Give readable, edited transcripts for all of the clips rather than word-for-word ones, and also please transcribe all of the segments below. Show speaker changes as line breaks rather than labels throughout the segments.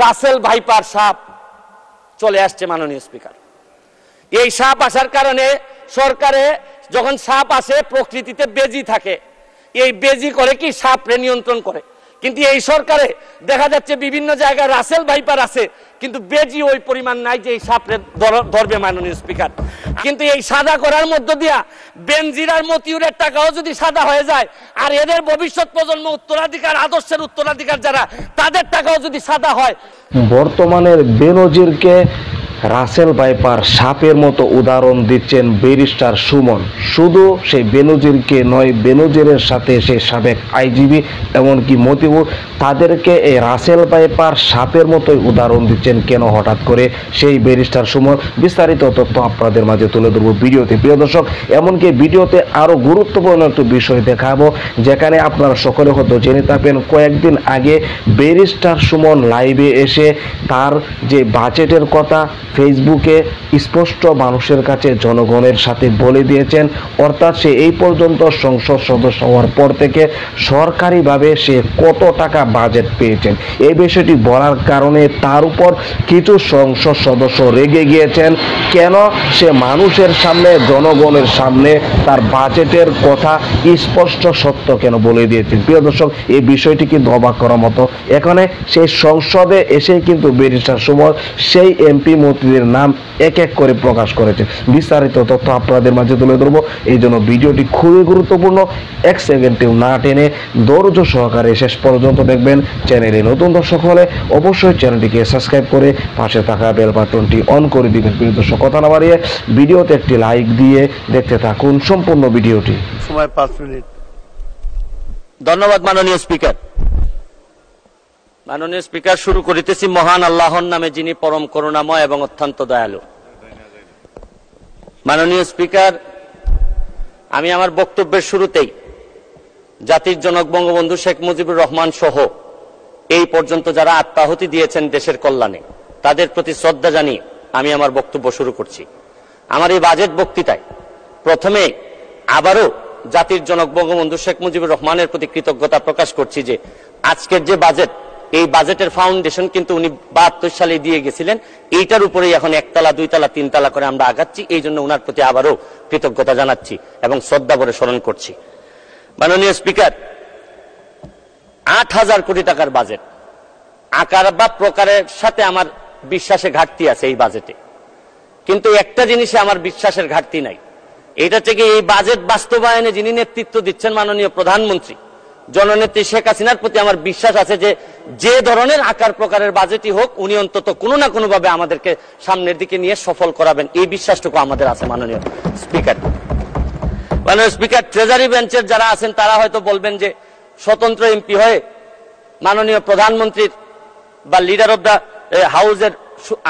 Russell viper সাপ চলে আসছে মাননীয় স্পিকার। এই সাপ আসার কারণে সরকারে যখন সাপ আসে প্রকৃতিতে বেজি থাকে, এই বেজি করে কি সাপরে নিয়ন্ত্রণ করে, কিন্তু এই সরকারে দেখা যাচ্ছে বিভিন্ন জায়গায় রাসেল ভাইপার আছে কিন্তু বেজি ওই পরিমাণ নাই যে এই সাপরে ধরবে মাননীয় স্পিকার। কিন্তু এই সাদা করার মধ্য দিয়া বেনজির আর মতিউরের টাকাও যদি সাদা হয়ে যায় আর এদের ভবিষ্যৎ প্রজন্ম উত্তরাধিকার আদর্শের উত্তরাধিকার যারা তাদের টাকাও যদি সাদা হয়।
বর্তমানের বেনজিরকে রাসেল ভাইপার সাপের মতো উদাহরণ দিচ্ছেন ব্যারিস্টার সুমন। শুধু সেই বেনজিরকে নয়, বেনজিরের সাথে সেই সাবেক আইজিবি এমনকি মতিউর, তাদেরকে এই রাসেল ভাইপার সাপের মতোই উদাহরণ দিচ্ছেন কেন হঠাৎ করে সেই ব্যারিস্টার সুমন? বিস্তারিত তথ্য আপনাদের মাঝে তুলে ধরবো ভিডিওতে। প্রিয় দর্শক, এমনকি ভিডিওতে আরও গুরুত্বপূর্ণ একটি বিষয় দেখাবো, যেখানে আপনারা সকলে হয়তো জেনে থাকবেন কয়েকদিন আগে ব্যারিস্টার সুমন লাইভে এসে তার যে বাজেটের কথা ফেসবুকে স্পষ্ট মানুষের কাছে জনগণের সাথে বলে দিয়েছেন। অর্থাৎ সে এই পর্যন্ত সংসদ সদস্য হওয়ার পর থেকে সরকারিভাবে সে কত টাকা বাজেট পেয়েছেন এই বিষয়টি বলার কারণে তার উপর কিছু সংসদ সদস্য রেগে গিয়েছেন। কেন সে মানুষের সামনে জনগণের সামনে তার বাজেটের কথা স্পষ্ট সত্য কেন বলে দিয়েছেন? প্রিয় দর্শক, এই বিষয়টি কিন্তু অবাক করার মতো। এখানে সেই সংসদে এসেই কিন্তু ব্যারিস্টার সুমন সেই এমপি মন্ত্রীদের নাম এক এক করে প্রকাশ করেছে। বিস্তারিত তথ্য আপনাদের মাঝে তুলে ধরবো, এই জন্য ভিডিওটি খুবই গুরুত্বপূর্ণ। এক সেকেন্ডেও না টেনে ধৈর্য সহকারে শেষ পর্যন্ত দেখবেন। চ্যানেলে নতুন দর্শক হলে অবশ্যই চ্যানেলটিকে সাবস্ক্রাইব করে পাশে থাকা বেল বাটনটি অন করে দিবেন। প্রিয় দর্শক, কথা না বাড়িয়ে ভিডিওতে একটি লাইক দিয়ে দেখতে থাকুন সম্পূর্ণ ভিডিওটি।
সময় 5 মিনিট।
ধন্যবাদ মাননীয় স্পিকার। মাননীয় স্পিকার, শুরু করিতেছি মহান আল্লাহর নামে, যিনি পরম করুণাময় এবং অত্যন্ত দয়ালু। মাননীয় স্পিকার, আমি আমার বক্তব্যের শুরুতেই জাতির জনক বঙ্গবন্ধু শেখ মুজিবুর রহমান সহ এই পর্যন্ত যারা আত্মাহুতি দিয়েছেন দেশের কল্যাণে তাদের প্রতি শ্রদ্ধা জানিয়ে আমি আমার বক্তব্য শুরু করছি। আমার এই বাজেট বক্তৃতায় প্রথমে আবারও জাতির জনক বঙ্গবন্ধু শেখ মুজিবুর রহমানের প্রতি কৃতজ্ঞতা প্রকাশ করছি যে আজকের যে বাজেট, এই বাজেটের ফাউন্ডেশন কিন্তু উনি 72 সালে দিয়ে গেছিলেন। এইটার উপরেই এখন 1 তলা 2 তলা 3 তলা করে আমরা আগাচ্ছি। এই জন্য উনার প্রতি আবারও কৃতজ্ঞতা জানাচ্ছি এবং শ্রদ্ধা ভরে স্মরণ করছি। মাননীয় স্পিকার, 8000 কোটি টাকার বাজেট, আকার বা প্রকারের সাথে আমার বিশ্বাসে ঘাটতি আছে এই বাজেটে, কিন্তু একটা জিনিসে আমার বিশ্বাসের ঘাটতি নাই। এটা থেকে এই বাজেট বাস্তবায়নে যিনি নেতৃত্ব দিচ্ছেন মাননীয় প্রধানমন্ত্রী জননেত্রী শেখ হাসিনার প্রতি আমার বিশ্বাস আছে যে যে ধরনের আকার প্রকারের বাজেটই হোক উনি অন্তত কোনো না কোনো ভাবে আমাদেরকে সামনের দিকে নিয়ে সফল করাবেন, এই বিশ্বাসটুকু আমাদের আছে। মাননীয় স্পিকার, ট্রেজারি বেঞ্চের যারা আছেন তারা হয়তো বলবেন যে স্বতন্ত্র এমপি হয়ে মাননীয় প্রধানমন্ত্রীর বা লিডার অব দ্য হাউসের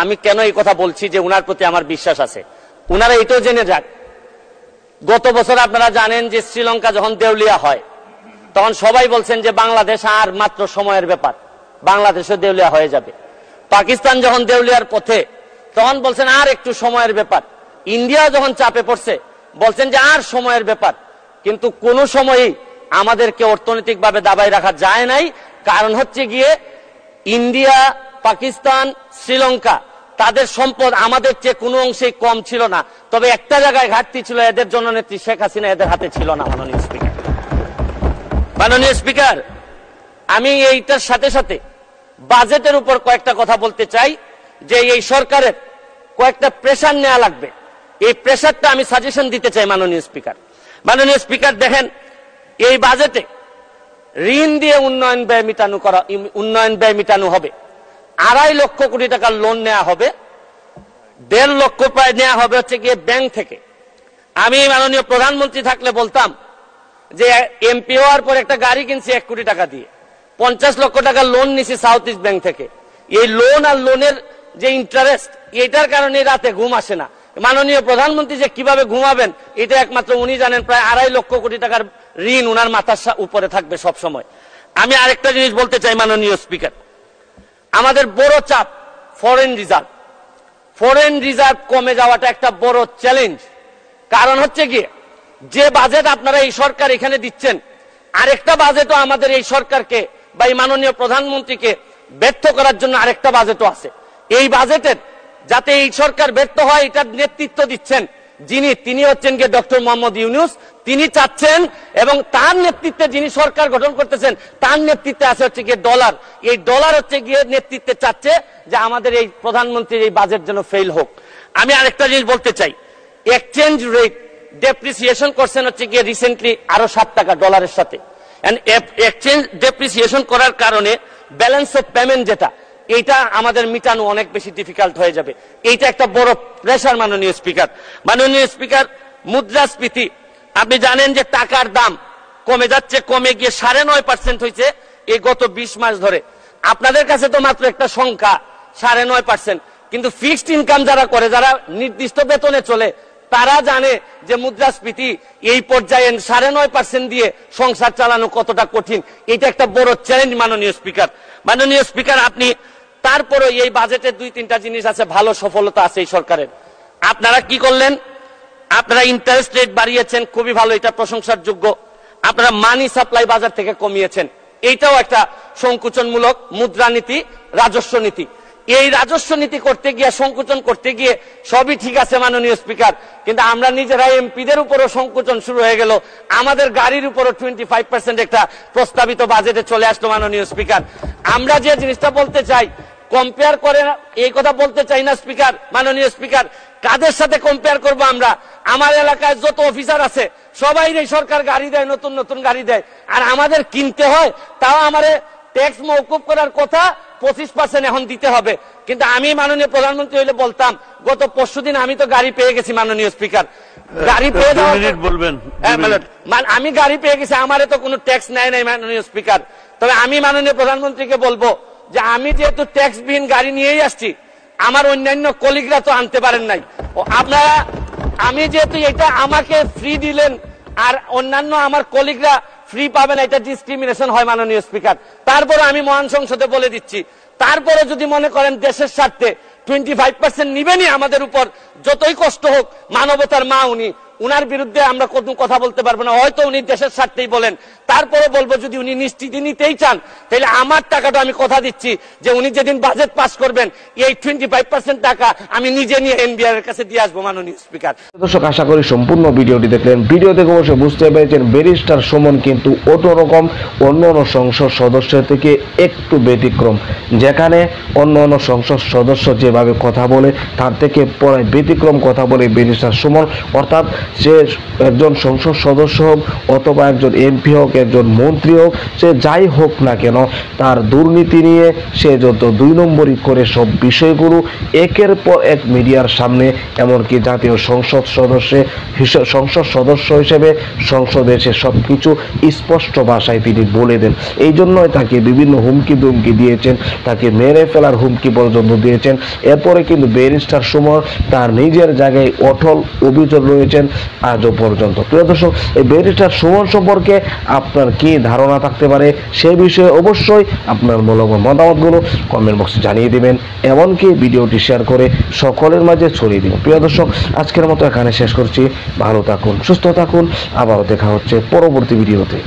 আমি কেন এই কথা বলছি যে উনার প্রতি আমার বিশ্বাস আছে। উনারা এটাও জেনে যাক, গত বছর আপনারা জানেন যে শ্রীলঙ্কা যখন দেউলিয়া হয় তখন সবাই বলছেন যে বাংলাদেশ আর মাত্র সময়ের ব্যাপার, বাংলাদেশও দেউলিয়া হয়ে যাবে। পাকিস্তান যখন দেউলিয়ার পথে তখন বলছেন আর একটু সময়ের ব্যাপার। ইন্ডিয়া যখন চাপে পড়ছে বলছেন যে আর সময়ের ব্যাপার। কিন্তু কোন সময়ই আমাদেরকে অর্থনৈতিকভাবে দাবায় রাখা যায় নাই। কারণ হচ্ছে গিয়ে ইন্ডিয়া, পাকিস্তান, শ্রীলঙ্কা তাদের সম্পদ আমাদের চেয়ে কোনো অংশেই কম ছিল না, তবে একটা জায়গায় ঘাটতি ছিল, এদের জননেত্রী শেখ হাসিনা এদের হাতে ছিল না। মাননীয় স্পিকার, আমি এইটার সাথে সাথে বাজেটের উপর কয়েকটা কথা বলতে চাই যে এই সরকারের কয়েকটা প্রেসার নেওয়া লাগবে। এই প্রেসারটা আমি সাজেশন দিতে চাই মাননীয় স্পিকার। মাননীয় স্পিকার, দেখেন এই বাজেটে ঋণ দিয়ে উন্নয়ন ব্যয় মিটানো হবে। 2.5 লক্ষ কোটি টাকার লোন নেওয়া হবে, 1.5 লক্ষ প্রায় নেওয়া হবে হচ্ছে গিয়ে ব্যাংক থেকে। আমি মাননীয় প্রধানমন্ত্রী থাকলে বলতাম যে এমপি হওয়ার পর একটা গাড়ি কিনছি 1 কোটি টাকা দিয়ে, 50 লক্ষ টাকা লোন নিছি সাউথ ইস্ট ব্যাংক থেকে। এই লোন আর লোনের যে ইন্টারেস্ট, এটার কারণে রাতে ঘুম আসে না। মাননীয় প্রধানমন্ত্রী যে কিভাবে ঘুমাবেন এটা একমাত্র উনি জানেন। প্রায় 2.5 লক্ষ কোটি টাকার ঋণ উনার মাথার উপরে থাকবে সব সময়। আমি আরেকটা জিনিস বলতে চাই মাননীয় স্পিকার, আমাদের বড় চাপ ফরেন রিজার্ভ। ফরেন রিজার্ভ কমে যাওয়াটা একটা বড় চ্যালেঞ্জ। কারণ হচ্ছে গিয়ে যে বাজেট আপনারা এই সরকার এখানে দিচ্ছেন, আরেকটা বাজেটও আমাদের এই সরকারকে বা এই মাননীয় প্রধানমন্ত্রীকে ব্যর্থ করার জন্য আরেকটা বাজেটও আছে। এই বাজেটের যাতে এই সরকার ব্যর্থ হয় এটার নেতৃত্ব দিচ্ছেন তিনি হচ্ছেন গিয়ে ডক্টর মোহাম্মদ ইউনূস। তিনি চাচ্ছেন এবং তার নেতৃত্বে যিনি সরকার গঠন করতেছেন তার নেতৃত্বে আছে হচ্ছে গিয়ে ডলার। এই ডলার হচ্ছে গিয়ে নেতৃত্বে চাচ্ছে যে আমাদের এই প্রধানমন্ত্রীর এই বাজেট যেন ফেল হোক। আমি আরেকটা জিনিস বলতে চাই, এক্সচেঞ্জ রেট ডেপ্রিসিয়েশন করছেন হচ্ছে গিয়ে রিসেন্টলি আরো 7 টাকা ডলারের সাথে। এক্সচেঞ্জ ডেপ্রিসিয়েশন করার কারণে ব্যালেন্স অফ পেমেন্ট যেটা এইটা আমাদের মিটানো অনেক বেশি ডিফিকাল্ট হয়ে যাবে। এইটা একটা বড় প্রেশার মাননীয় স্পিকার। মাননীয় স্পিকার, মুদ্রাস্ফীতি আপনি জানেন যে টাকার দাম কমে যাচ্ছে, কমে গিয়ে 9.5% হয়েছে এই গত 20 মাস ধরে। আপনাদের কাছে তো মাত্র একটা সংখ্যা 9.5%, কিন্তু ফিক্সড ইনকাম যারা করে, যারা নির্দিষ্ট বেতনে চলে, তারা জানে যে মুদ্রাস্ফীতি এই পর্যায়ে 9.5% দিয়ে সংসার চালানো কতটা কঠিন। এটা একটা বড় চ্যালেঞ্জ মাননীয় স্পিকার। মাননীয় স্পিকার, আপনি তারপরে এই বাজেটে 2-3টা জিনিস আছে, ভালো সফলতা আছে এই সরকারের। আপনারা কি করলেন? আপনারা ইন্টারেস্ট রেট বাড়িয়েছেন, খুবই ভালো, এটা প্রশংসার যোগ্য। আপনারা মানি সাপ্লাই বাজার থেকে কমিয়েছেন, এইটাও একটা সংকুচনমূলক মুদ্রানীতি, রাজস্ব নীতি। এই রাজস্ব নীতি করতে গিয়ে, সংকুচন করতে গিয়ে সবই ঠিক আছে মাননীয় স্পিকার, কিন্তু আমরা নিজেরা এমপিদের উপরও সংকুচন শুরু হয়ে গেল। আমাদের গাড়ির উপরও 25% একটা প্রস্তাবিত বাজেটে চলে আসলো মাননীয় স্পিকার। আমরা যে জিনিসটা বলতে চাই, কম্পেয়ার করে এই কথা বলতে চাই না স্পিকার, মাননীয় স্পিকার। কাদের সাথে কম্পেয়ার করব আমরা? আমার এলাকায় যত অফিসার আছে সবাই সরকার গাড়ি দেয়, নতুন নতুন গাড়ি দেয়, আর আমাদের কিনতে হয়। তাও আমারে ট্যাক্স মওকুফ করার কথা 25% এখন দিতে হবে। কিন্তু আমি মাননীয় প্রধানমন্ত্রী হইলে বলতাম, গত পরশুদিন আমি তো গাড়ি পেয়ে গেছি মাননীয় স্পিকার। গাড়ি পেয়ে বলবেন আমি গাড়ি পেয়ে গেছি, আমারে তো কোনো ট্যাক্স নেয় নাই মাননীয় স্পিকার। তবে আমি মাননীয় প্রধানমন্ত্রীকে বলবো যে আমি যেহেতু ট্যাক্সবিহীন গাড়ি নিয়েই আসছি, আমার অন্যান্য কলিগরা তো আনতে পারেন নাই। আপনারা, আমি যেহেতু এটা আমাকে ফ্রি দিলেন আর অন্যান্য আমার কলিগরা ফ্রি পাবেন, এটা ডিসক্রিমিনেশন হয় মাননীয় স্পিকার। তারপরে আমি মহান সংসদে বলে দিচ্ছি, তারপরে যদি মনে করেন দেশের স্বার্থে 25% নিবেনই আমাদের উপর, যতই কষ্ট হোক, মানবতার মা উনি, উনার বিরুদ্ধে আমরা কোনো কথা বলতে পারবো না। হয়তো উনি দেশের স্বার্থেই বলেন, তারপরে বলবো যদি উনি নিশ্চিতি নিতেই চান, তাহলে আমার টাকাটা আমি কথা দিচ্ছি যে উনি যেদিন বাজেট পাস করবেন এই 25% টাকা আমি নিজে নিয়ে এনবিআর এর কাছে দিয়ে আসবো মাননীয় স্পিকার।
দর্শক, আশা করি সম্পূর্ণ ভিডিওটি দেখলেন। ভিডিও দেখে অবশ্যই বুঝতে পেরেছেন ব্যারিস্টার সুমন কিন্তু অন্যরকম, অন্য সংসদ সদস্যের থেকে একটু ব্যতিক্রম। যেখানে অন্য সংসদ সদস্য যেভাবে কথা বলে তার থেকে পরে ব্যতিক্রম কথা বলে ব্যারিস্টার সুমন। অর্থাৎ সে একজন সংসদ সদস্য হোক অথবা একজন এমপি হোক, একজন মন্ত্রী হোক, সে যাই হোক না কেন, তার দুর্নীতি নিয়ে সে যত 2 নম্বরই করে সব বিষয়গুলো একের পর এক মিডিয়ার সামনে, এমনকি জাতীয় সংসদ সদস্য হিসেবে সংসদে সে সব কিছু স্পষ্ট ভাষায় তিনি বলে দেন। এই জন্যই তাকে বিভিন্ন হুমকি দুমকি দিয়েছেন, তাকে মেরে ফেলার হুমকি পর্যন্ত দিয়েছেন। এরপরে কিন্তু ব্যারিস্টার সুমন তার নিজের জায়গায় অটল অবিচল রয়েছেন আজও পর্যন্ত। প্রিয় দর্শক, এই ব্যারিস্টার সুমন সম্পর্কে আপনার কি ধারণা থাকতে পারে সে বিষয়ে অবশ্যই আপনার মূল্যবান মতামতগুলো কমেন্ট বক্সে জানিয়ে দিবেন, এমনকি ভিডিওটি শেয়ার করে সকলের মাঝে ছড়িয়ে দিন। প্রিয় দর্শক, আজকের মতো এখানে শেষ করছি। ভালো থাকুন, সুস্থ থাকুন, আবারও দেখা হচ্ছে পরবর্তী ভিডিওতে।